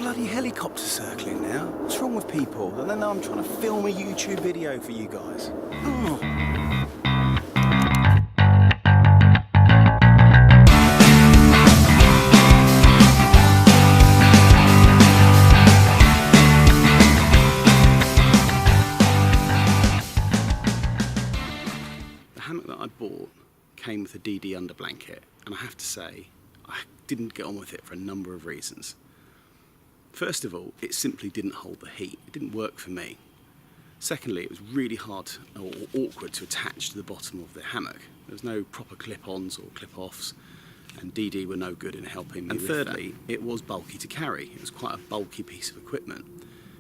bloody helicopter circling now. What's wrong with people? And then I'm trying to film a YouTube video for you guys. Oh. The hammock that I bought came with a DD underblanket, and I have to say, I didn't get on with it for a number of reasons. First of all, it simply didn't hold the heat. It didn't work for me. Secondly, it was really hard or awkward to attach to the bottom of the hammock. There was no proper clip-ons or clip-offs, and DD were no good in helping me with that. And thirdly, it was bulky to carry. It was quite a bulky piece of equipment,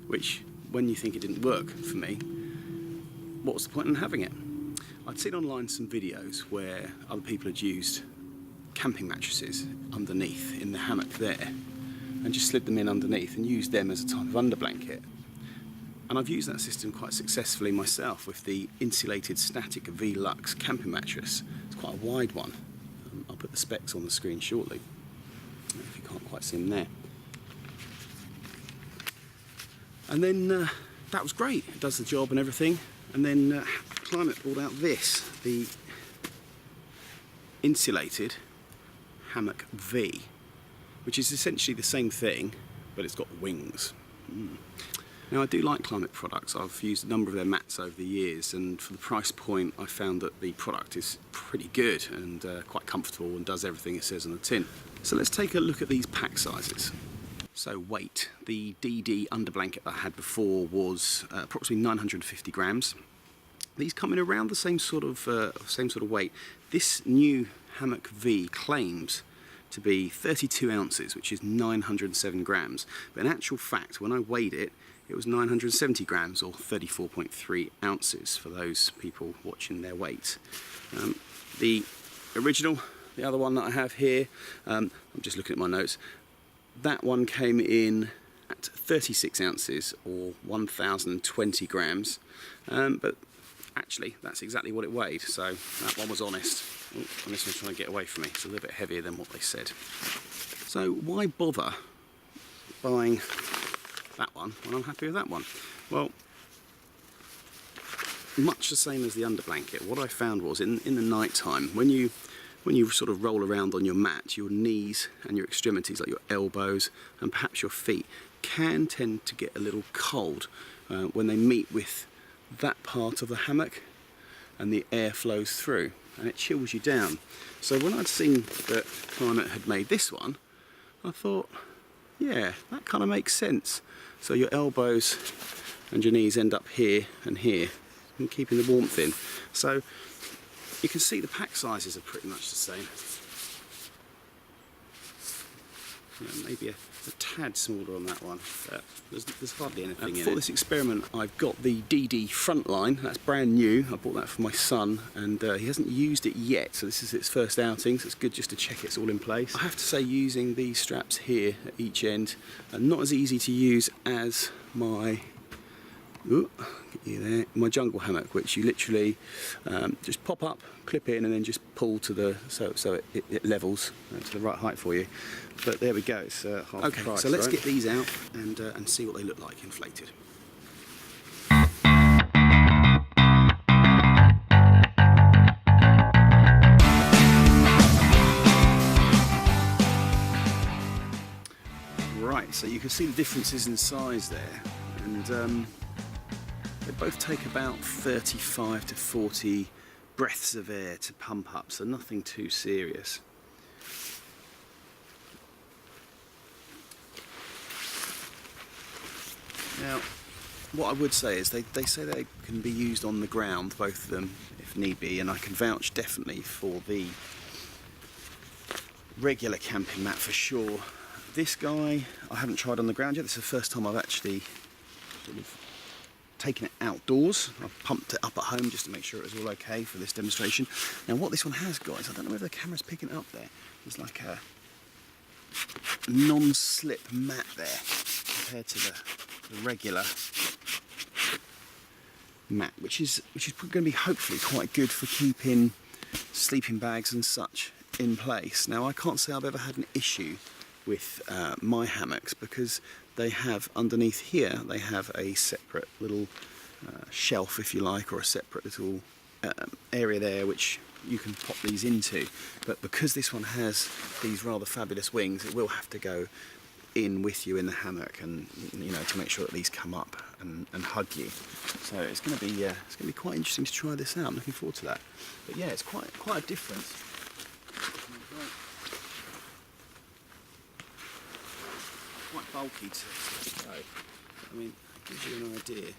which, when you think it didn't work for me, what was the point in having it? I'd seen online some videos where other people had used camping mattresses underneath in the hammock there, and just slid them in underneath and used them as a type of underblanket. And I've used that system quite successfully myself with the Insulated Static V-Lux camping mattress. It's quite a wide one. I'll put the specs on the screen shortly, if you can't quite see them there. And then that was great, it does the job and everything. And then Klymit brought out this, the Insulated Hammock V, which is essentially the same thing, but it's got wings. Now, I do like Klymit products. I've used a number of their mats over the years, and for the price point, I found that the product is pretty good and quite comfortable and does everything it says on the tin. So let's take a look at these pack sizes. So weight, the DD underblanket I had before was approximately 950 grams. These come in around the same sort of weight. This new Hammock V claims to be 32 ounces, which is 907 grams. But in actual fact, when I weighed it, it was 970 grams, or 34.3 ounces for those people watching their weight. The original, the other one that I have here, I'm just looking at my notes, that one came in at 36 ounces, or 1,020 grams. But actually, that's exactly what it weighed, so that one was honest. Oh, and this one's trying to get away from me. It's a little bit heavier than what they said. So why bother buying that one when I'm happy with that one? Well, much the same as the underblanket, what I found was in the night time, when you sort of roll around on your mat, your knees and your extremities, like your elbows and perhaps your feet, can tend to get a little cold when they meet with that part of the hammock and the air flows through, and it chills you down. So when I'd seen that Klymit had made this one, I thought, yeah, that kind of makes sense. So your elbows and your knees end up here and here, and keeping the warmth in. So you can see the pack sizes are pretty much the same. Yeah, maybe a tad smaller on that one, but there's hardly anything in it. For this experiment, I've got the DD Frontline. That's brand new. I bought that for my son, and he hasn't used it yet, so this is its first outing, so it's good just to check it's all in place. I have to say, using these straps here at each end are not as easy to use as my my jungle hammock, which you literally just pop up, clip in, and then just pull to the so it levels to the right height for you. But there we go, it's half the price. So let's get these out and see what they look like inflated. Right, so you can see the differences in size there, and they both take about 35 to 40 breaths of air to pump up, so nothing too serious. Now, what I would say is they say they can be used on the ground, both of them, if need be, and I can vouch definitely for the regular camping mat for sure. This guy I haven't tried on the ground yet. This is the first time I've actually sort of taken it outdoors. I've pumped it up at home just to make sure it was all okay for this demonstration. Now what this one has got is, I don't know whether the camera's picking it up there, there's like a non-slip mat there compared to the regular mat, which is going to be hopefully quite good for keeping sleeping bags and such in place. Now I can't say I've ever had an issue with my hammocks, because they have underneath here, they have a separate little shelf, if you like, or a separate little area there which you can pop these into. But because this one has these rather fabulous wings, it will have to go in with you in the hammock, and you know, to make sure that these come up and hug you. So it's going to be quite interesting to try this out. I'm looking forward to that. But yeah, it's quite a difference. Quite bulky to go. I mean, it gives you an idea.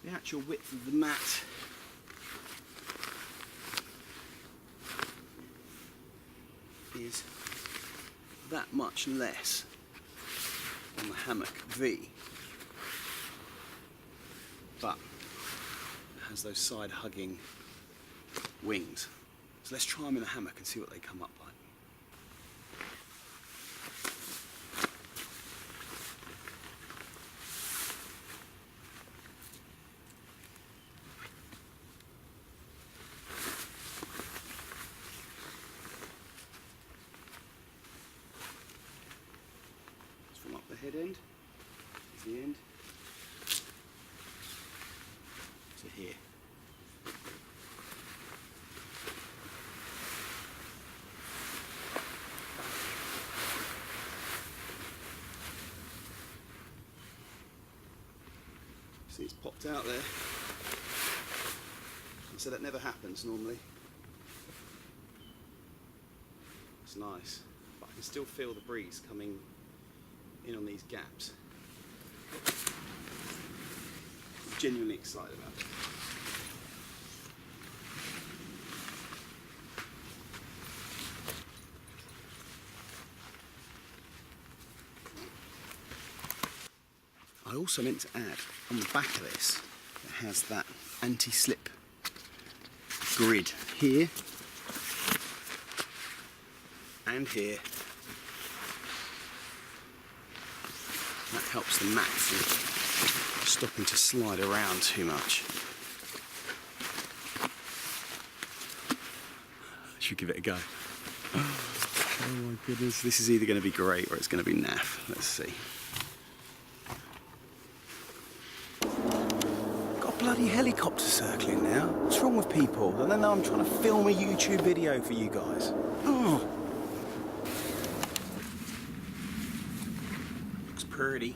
The actual width of the mat is that much less on the Hammock V, but it has those side hugging wings. So let's try them in the hammock and see what they come up like. From up the head end to the end to here. See, it's popped out there. So that never happens normally. It's nice, but I can still feel the breeze coming in on these gaps. I'm genuinely excited about it. I also meant to add on the back of this, it has that anti-slip grid here and here. That helps the mat from stopping to slide around too much. Should give it a go. Oh my goodness, this is either going to be great or it's going to be naff. Let's see. Got a bloody helicopter circling now. What's wrong with people? And then I'm trying to film a YouTube video for you guys. Oh. Pretty.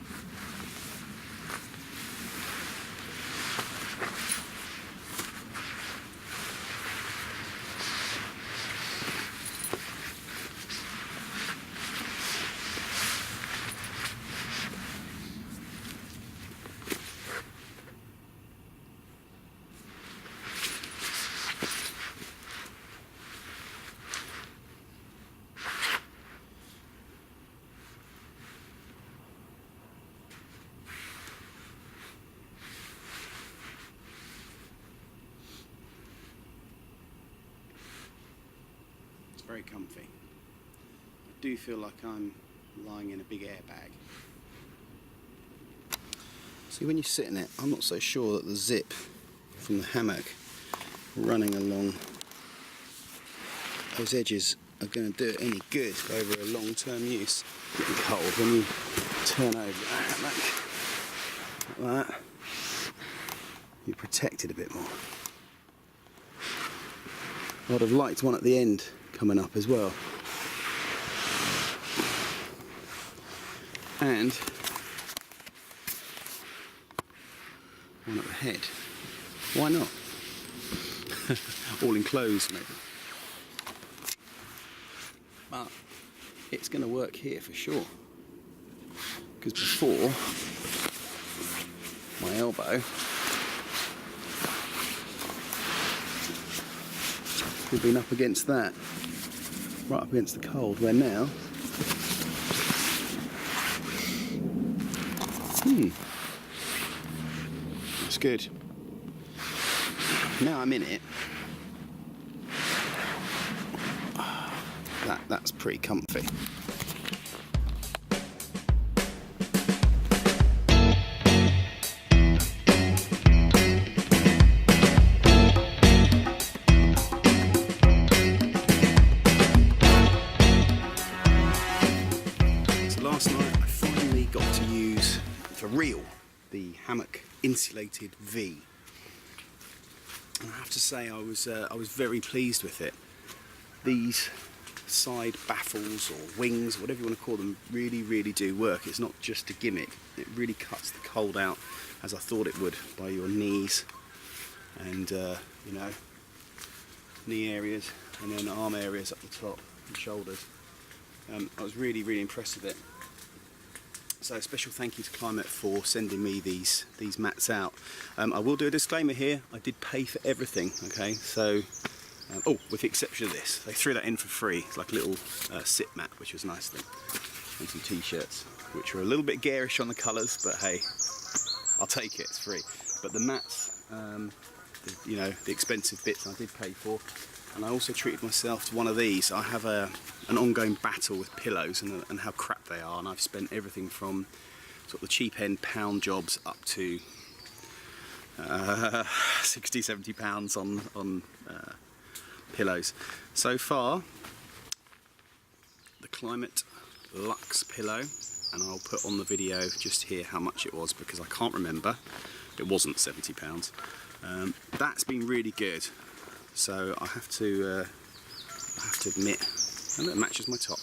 Very comfy. I do feel like I'm lying in a big airbag. See, when you sit in it, I'm not so sure that the zip from the hammock running along those edges are going to do it any good over a long-term use. It's getting cold when you turn over the hammock like that. You're protected a bit more. I'd have liked one at the end coming up as well. And one at the head. Why not? All enclosed maybe. But it's going to work here for sure. Because before, my elbow we've been up against that, right up against the cold, where now, that's good. Now I'm in it, that that's pretty comfy. So last night I finally got to use, for real, the Hammock Insulated V. And I have to say I was very pleased with it. These side baffles or wings, whatever you want to call them, really do work. It's not just a gimmick. It really cuts the cold out as I thought it would by your knees and you know, knee areas and then arm areas up the top and shoulders. I was really impressed with it. So a special thank you to Klymit for sending me these mats out. I will do a disclaimer here, I did pay for everything, okay? So, oh, with the exception of this, they threw that in for free. It's like a little sit mat, which was a nice thing. And some t-shirts, which were a little bit garish on the colours, but hey, I'll take it, it's free. But the mats, you know, the expensive bits I did pay for. And I also treated myself to one of these. I have an ongoing battle with pillows and how crap they are, and I've spent everything from sort of the cheap end pound jobs up to 60–70 pounds on pillows. So far, the Klymit Luxe pillow, and I'll put on the video just here how much it was because I can't remember. It wasn't £70. That's been really good. So I have to admit, and it matches my top.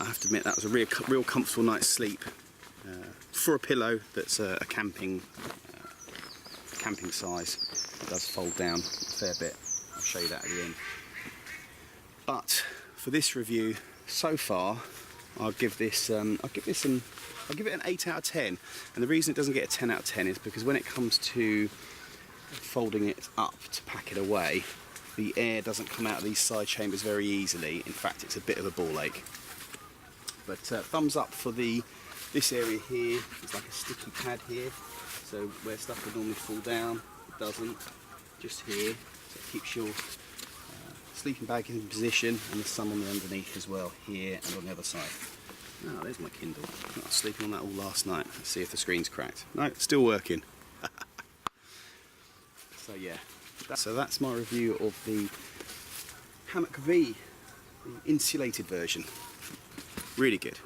I have to admit that was a real comfortable night's sleep for a pillow that's a camping size. It does fold down a fair bit. I'll show you that at the end. But for this review, so far, I'll give it an 8 out of 10. And the reason it doesn't get a 10 out of 10 is because when it comes to folding it up to pack it away, the air doesn't come out of these side chambers very easily. In fact, it's a bit of a ball ache. But thumbs up for this area here. It's like a sticky pad here, so where stuff would normally fall down, it doesn't. Just here, so it keeps your sleeping bag in position, and there's some on the underneath as well, here and on the other side. Oh, there's my Kindle. I was sleeping on that all last night. Let's see if the screen's cracked. No, it's still working. So yeah. So that's my review of the Hammock V, the insulated version. Really good.